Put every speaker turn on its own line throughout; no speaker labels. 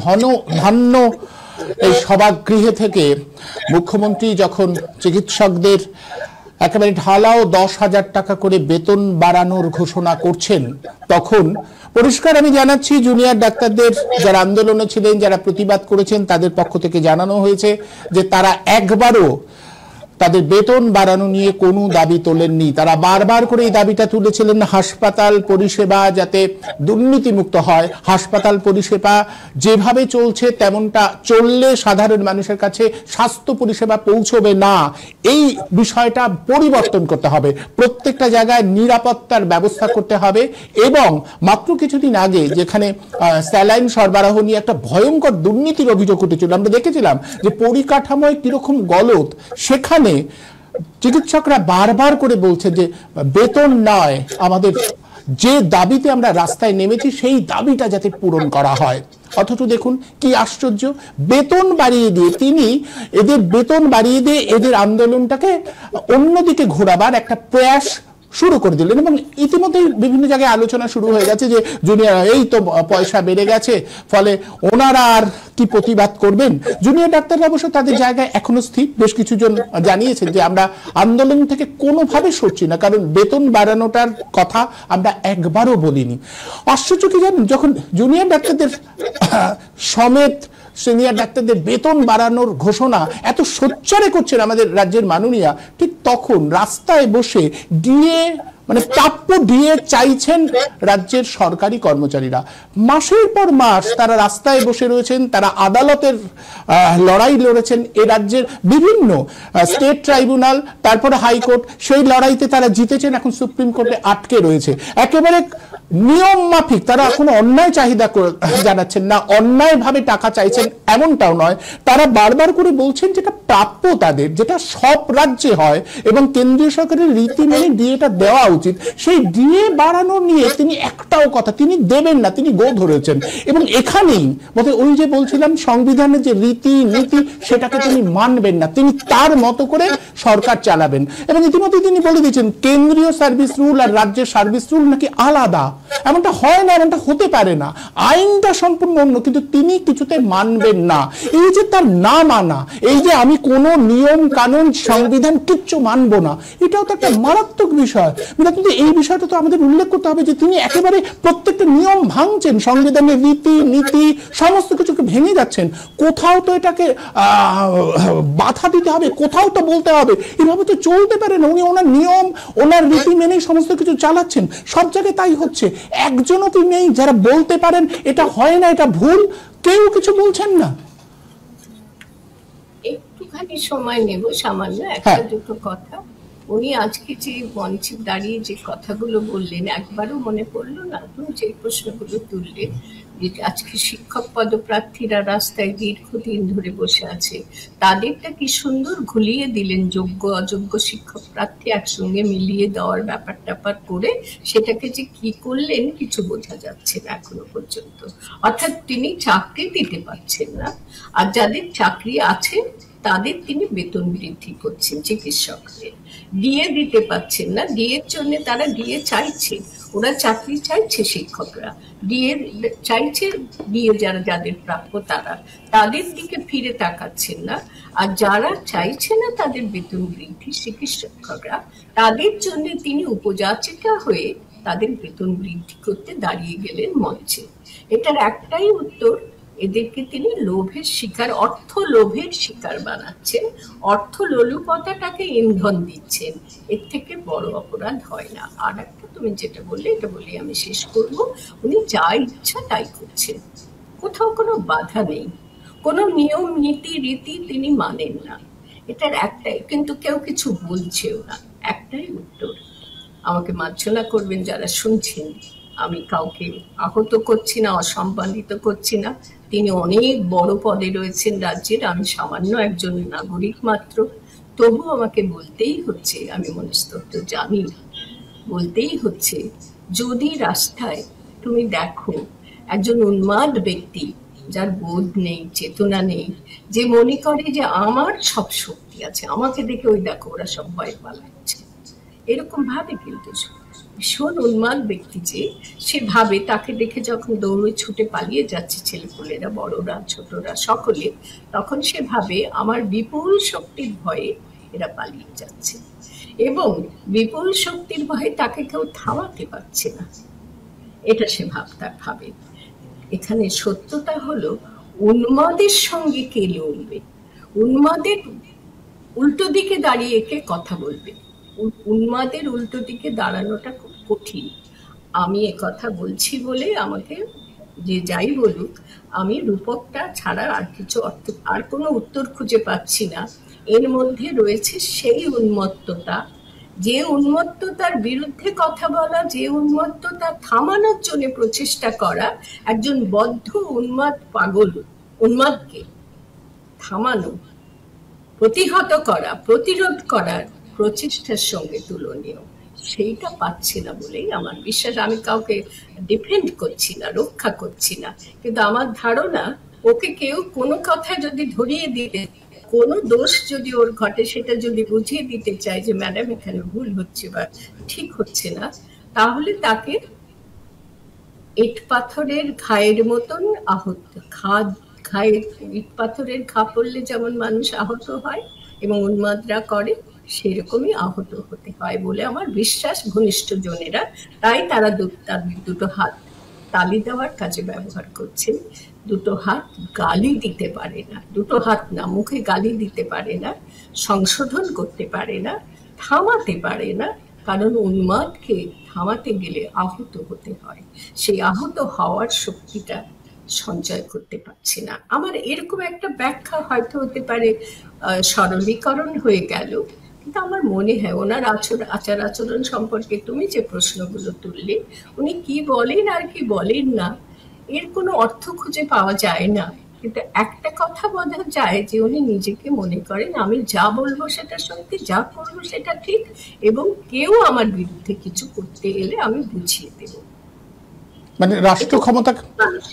ঘন ধান্য এই সভাগৃহে থেকে মুখ্যমন্ত্রী যখন চিকিৎসকদের একেবারে ঢালাও 10,000 টাকা করে বেতন বাড়ানোর ঘোষণা করছেন, তখন পরিষ্কার আমি জানাচ্ছি জুনিয়র ডাক্তারদের যারা আন্দোলনে ছিলেন, যারা প্রতিবাদ করেছেন, তাদের পক্ষ থেকে জানানো হয়েছে যে তারা একবারও তাদের বেতন বাড়ানো নিয়ে কোনো দাবি তোলেননি। তারা বারবার করে এই দাবিটা তুলেছিলেন হাসপাতাল পরিষেবা যাতে দুর্নীতিমুক্ত হয়, হাসপাতাল পরিষেবা যেভাবে চলছে তেমনটা চললে সাধারণ মানুষের কাছে স্বাস্থ্য পরিষেবা পৌঁছবে না, এই বিষয়টা পরিবর্তন করতে হবে, প্রত্যেকটা জায়গায় নিরাপত্তার ব্যবস্থা করতে হবে। এবং মাত্র কিছুদিন আগে যেখানে স্যালাইন সরবরাহ নিয়ে একটা ভয়ঙ্কর দুর্নীতির অভিযোগ উঠেছিল, আমরা দেখেছিলাম যে পরিকাঠামোয় কিরকম গলদ, সেখানে চিকিৎসকরা বারবার করে বলছে যে বেতন নয়, আমাদের যে দাবিতে আমরা রাস্তায় নেমেছি সেই দাবিটা যাতে পূরণ করা হয়। অথচ দেখুন কি আশ্চর্য, বেতন বাড়িয়ে দিয়ে তিনি এদের বেতন বাড়িয়ে দিয়ে এদের আন্দোলনটাকে অন্যদিকে ঘোরাবার একটা প্রয়াস শুরু করে দিলেন। এবং ইতিমধ্যে বিভিন্ন জায়গায় আলোচনা শুরু হয়ে গেছে যে জুনিয়র এই তো পয়সা বেড়ে গেছে, ফলে ওনারা আর কি প্রতিবাদ করবেন। জুনিয়র ডাক্তাররা অবশ্য তাদের জায়গায় এখনো স্থির, বেশ কিছু জন জানিয়েছেন যে আমরা আন্দোলন থেকে কোনোভাবে সরছি না, কারণ বেতন বাড়ানোটার কথা আমরা একবারও বলিনি। আশ্চর্য কি জানেন, যখন জুনিয়র ডাক্তারদের সমেত সিনিয়র ডাক্তারদের বেতন বাড়ানোর ঘোষণা এত সোচ্চারে করছেন আমাদের রাজ্যের মাননীয়া, ঠিক তখন রাস্তায় বসে ডিএ মানে প্রাপ্য ডিএ চাইছেন রাজ্যের সরকারি কর্মচারীরা। মাসের পর মাস তারা রাস্তায় বসে রয়েছেন, তারা আদালতের লড়াই লড়েছেন, এ রাজ্যের বিভিন্ন স্টেট ট্রাইব্যুনাল, তারপরে হাইকোর্ট, সেই লড়াইতে তারা জিতেছেন, এখন সুপ্রিম কোর্টে আটকে রয়েছে। একেবারে নিয়ম মাফিক তারা কোনো অন্যায় চাহিদা জানাচ্ছেন না, অন্যায় ভাবে টাকা চাইছেন এমনটাও নয়, তারা বারবার করে বলছেন যেটা প্রাপ্য তাদের, যেটা সব রাজ্যে হয় এবং কেন্দ্রীয় সরকারের রীতি মেনে ডিএটা দেওয়া উচিত, সেই ডিএ বাড়ানো নিয়ে তিনি একটাও কথা তিনি দেবেন না, তিনি গো ধরেছেন। এবং এখানেই বলতে ওই যে বলছিলাম সংবিধানের যে রীতি নীতি সেটাকে তিনি মানবেন না, তিনি তার মতো করে সরকার চালাবেন। এবং ইতিমধ্যে তিনি বলে দিয়েছেন কেন্দ্রীয় সার্ভিস রুল আর রাজ্যের সার্ভিস রুল নাকি আলাদা, এমনটা হয় না, এমনটা হতে পারে না, আইনটা সম্পূর্ণ অন্য, কিন্তু তিনি কিছুতে মানবেন না। এই যে তার না মানা, এই যে আমি কোনো নিয়ম কানুন সংবিধান কিচ্ছু মানবো না, এটাও তো একটা মারাত্মক বিষয়। কিন্তু এই বিষয়টা তো আমাদের উল্লেখ করতে হবে যে তিনি একেবারে প্রত্যেকটা নিয়ম ভাঙছেন, সংবিধানের রীতি নীতি সমস্ত কিছুকে ভেঙে যাচ্ছেন। কোথাও তো এটাকে বাধা দিতে হবে, কোথাও তো বলতে হবে, এভাবে তো চলতে পারে না। উনি ওনার নিয়ম ওনার রীতি মেনেই সমস্ত কিছু চালাচ্ছেন, সব জায়গায় তাই হচ্ছে। একজনও কি নেই যারা বলতে পারেন এটা হয় না, এটা ভুল? কেউ কিছু বলছেন না।
একটুখানি সময় নেব, সামান্য একটা দুটো কথা। উনি আজকে যে মঞ্চে দাঁড়িয়ে যে কথাগুলো বললেন, একবারও মনে পড়লো না তুমি যে প্রশ্নগুলো তুললেন যে আজকে শিক্ষক পদপ্রার্থীরা রাস্তায় দীর্ঘদিন ধরে বসে আছে, তাদেরটা কি সুন্দর ঘুলিয়ে দিলেন, যোগ্য অযোগ্য শিক্ষক প্রার্থী একসঙ্গে মিলিয়ে দেওয়ার ব্যাপার ট্যাপার করে সেটাকে যে কি করলেন কিছু বোঝা যাচ্ছে না এখনো পর্যন্ত। অর্থাৎ তিনি চাকরি দিতে পারছেন না, আর যাদের চাকরি আছে তাদের তিনি বেতন বৃদ্ধি করছেন, চিকিৎসকদের ডিএ দিতে পারছেন না, ডিএর জন্য তারা ডিএ চাইছে, ওরা চাকরি চাইছে, শিক্ষকরা ডিএ চাইছে, ডিএ যারা যাদের প্রাপ্য তারা তাদের দিকে ফিরে তাকাচ্ছেন না। আর যারা চাইছে না তাদের বেতন বৃদ্ধি, চিকিৎসকরা, তাদের জন্য তিনি উপযাচিকা হয়ে তাদের বেতন বৃদ্ধি করতে দাঁড়িয়ে গেলেন মঞ্চে। এটার একটাই উত্তর, এদেরকে তিনি লোভের শিকার, অর্থ লোভের শিকার বানাচ্ছেন, অর্থ লোলুপতাটাকে ইন্ধন দিচ্ছেন। এর থেকে বড় অপরাধ হয় না। আর একটা তুমি যেটা বললে, এটা বলে আমি শেষ করব, উনি যা ইচ্ছা তাই করছেন, কোথাও কোনো বাধা নেই, কোনো নিয়ম নীতি রীতি তিনি মানেন না। এটার একটাই, কিন্তু কেউ কিছু বলছেও না, একটাই উত্তর। আমাকে মার্জনা করবেন যারা শুনছেন, আমি কাউকে আহত করছি না, অসম্মানিত করছি না, তিনি অনেক বড় পদে রয়েছেন রাজ্যের, আমি সামান্য একজন নাগরিক মাত্র। তবু আমাকে বলতেই হচ্ছে, আমি মনস্তত্ত্ব জানি না, বলতেই হচ্ছে, যদি রাস্তায় তুমি দেখো একজন উন্মাদ ব্যক্তি যার বোধ নেই, চেতনা নেই, যে মনে করে যে আমার সব শক্তি আছে, আমাকে দেখে ওই দেখো ওরা সব ভয় পালাচ্ছে, এরকম ভাবে কিন্তু ভীষণ উন্মাদ ব্যক্তি, যে সে ভাবে তাকে দেখে যখন দৌড়ে ছুটে পালিয়ে যাচ্ছে ছেলেপুলেরা, বড়রা ছোটরা সকলে, তখন সে ভাবে আমার বিপুল শক্তির ভয়ে এরা পালিয়ে যাচ্ছে, এবং বিপুল শক্তির ভয়ে তাকে কেউ থামাতে পারছে না, এটা সে ভাবে। এখানে সত্যতা হলো, উন্মাদের সঙ্গে কে লড়বে? উন্মাদের উল্টো দিকে দাঁড়িয়ে কে কথা বলবে? উন্মাদের উল্টো দিকে দাঁড়ানোটা খুব কঠিন। আমি কথা বলছি বলে আমাকে যে যাই বলুক, আমি রূপকটা ছাড়া আর কিছু আর কোনো উত্তর খুঁজে পাচ্ছি না। এর মধ্যে রয়েছে সেই উন্মত্ততা, যে উন্মত্ততার বিরুদ্ধে কথা বলা, যে উন্মত্ততা থামানোর জন্য প্রচেষ্টা করা। একজন বদ্ধ উন্মাদকে থামানো, প্রতিহত করা, প্রতিরোধ করার প্রচেষ্টার সঙ্গে তুলনীয়, সেইটা পাচ্ছি না বলেই আমার বিশ্বাস। আমি কাউকে ডিফেন্ড করছি না, রক্ষা করছি না, কিন্তু আমার ধারণা ওকে কেউ কোনো কথায় যদি ধরিয়ে দিতে, কোনো দোষ যদি ওর ঘটে, সেটা যদি বুঝিয়ে দিতে চায় যে ম্যাডাম এখানে ভুল হচ্ছে বা ঠিক হচ্ছে না, তাহলে তাকে ইট পাথরের ঘায়ের মতন ইট পাথরের ঘা পড়লে যেমন মানুষ আহত হয় এবং উন্মাদরা করে, সেরকমই আহত হতে হয় বলে আমার বিশ্বাস ঘনিষ্ঠ জনেরা। তাই তারা দুটো হাত তালি দেওয়ার কাজে ব্যবহার করছেন। দুটো হাত গালি দিতে পারে না, দুটো হাত না, মুখে গালি দিতে পারে না, সংশোধন করতে পারে না, থামাতে পারে না, কারণ উন্মাদকে থামাতে গেলে আহত হতে হয়। সেই আহত হওয়ার শক্তিটা সঞ্চয় করতে পারছি না। আমার এরকম একটা ব্যাখ্যা হয়তো হতে পারে, সরলীকরণ হয়ে গেল, কিন্তু আমার মনে হয় ওনার আচার আচরণ সম্পর্কে তুমি যে প্রশ্নগুলো তুললে, উনি কি বলেন আর কি বলেন না, এর কোনো অর্থ খুঁজে পাওয়া যায় না। কিন্তু একটা কথা বোঝা যায় যে উনি নিজেকে মনে করেন আমি যা বলবো সেটা সত্যি, যা করবো সেটা ঠিক, এবং কেউ আমার বিরুদ্ধে কিছু করতে এলে আমি বুঝিয়ে দেব।
মানে রাষ্ট্র ক্ষমতা,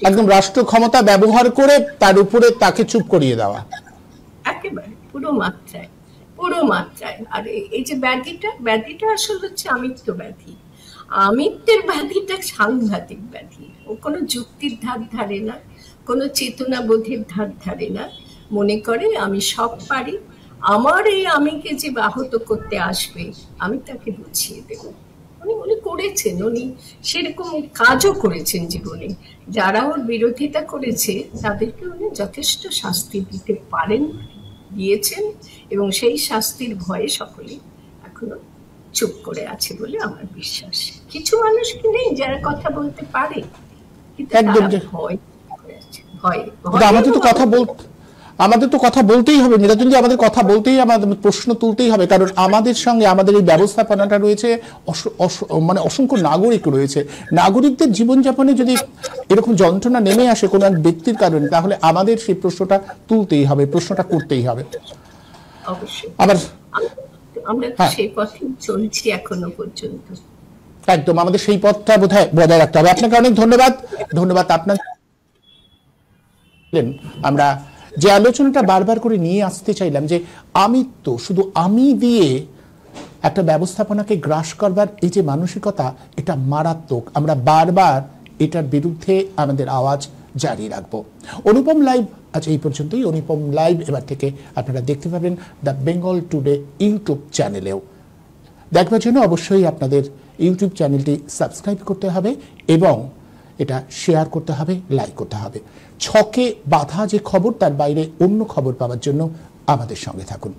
একদম রাষ্ট্র ক্ষমতা ব্যবহার করে তার উপরে তাকে চুপ করিয়ে দেওয়া,
একেবারে পুরো মাত্রায়। আর এই যে ব্যাধিটা আসলে হচ্ছে আমিত্ব ব্যাধি। আমিত্বের ব্যাধিটা সাংঘাতিক ব্যাধি। ও কোনো যুক্তির ধার ধারে না, কোনো চেতনা বোধের ধার ধারে না। মনে করে আমি সব পারি, আমার এই আমিকে যে আহত করতে আসবে আমি তাকে বুঝিয়ে দেব। উনি করেছেন, উনি সেরকম কাজও করেছেন জীবনে। যারা ওর বিরোধিতা করেছে তাদেরকে উনি যথেষ্ট শাস্তি দিতে পারেন, দিয়েছেন, এবং সেই শাস্তির ভয়ে সকলে এখনো চুপ করে আছে বলে আমার বিশ্বাস। কিছু মানুষ কি নেই যারা কথা বলতে পারে, কিন্তু
আমাদের তো কথা বলতেই হবে নীলাঞ্জনজি, আমাদের কথা বলতেই, আমাদের প্রশ্ন তুলতেই হবে, কারণ আমাদের সঙ্গে আমাদের এই ব্যবস্থাপনাটা রয়েছে, মানে অসংখ্য নাগরিক রয়েছে। নাগরিকদের জীবনযাপনে যদি এরকম যন্ত্রণা নেমে আসে কোনো এক ব্যক্তির কারণে, তাহলে আমাদের সেই প্রশ্নটা তুলতেই হবে, প্রশ্নটা করতেই হবে।
আবার আমরা সেই পথে চলছি এখনো পর্যন্ত।
একদম আমাদের সেই পথটা বোধহয় বজায় রাখতে হবে। আপনাকে অনেক ধন্যবাদ। আপনার আমরা যে আলোচনাটা বারবার করে নিয়ে আসতে চাইলাম, যে আমিত্ব, শুধু আমি দিয়ে একটা ব্যবস্থাপনাকে গ্রাস করবার এই যে মানসিকতা, এটা মারাত্মক। আমরা বারবার এটার বিরুদ্ধে আমাদের আওয়াজ জারি রাখবো। অনুপম লাইভ আজ এই পর্যন্তই। অনুপম লাইভ এবার থেকে আপনারা দেখতে পাবেন দ্য বেঙ্গল টুডে ইউটিউব চ্যানেলেও। দেখবার জন্য অবশ্যই আপনাদের ইউটিউব চ্যানেলটি সাবস্ক্রাইব করতে হবে এবং এটা শেয়ার করতে হবে, লাইক করতে হবে। ছকে বাঁধা যে খবর, তার বাইরে অন্য খবর পাওয়ার জন্য আমাদের সঙ্গে থাকুন।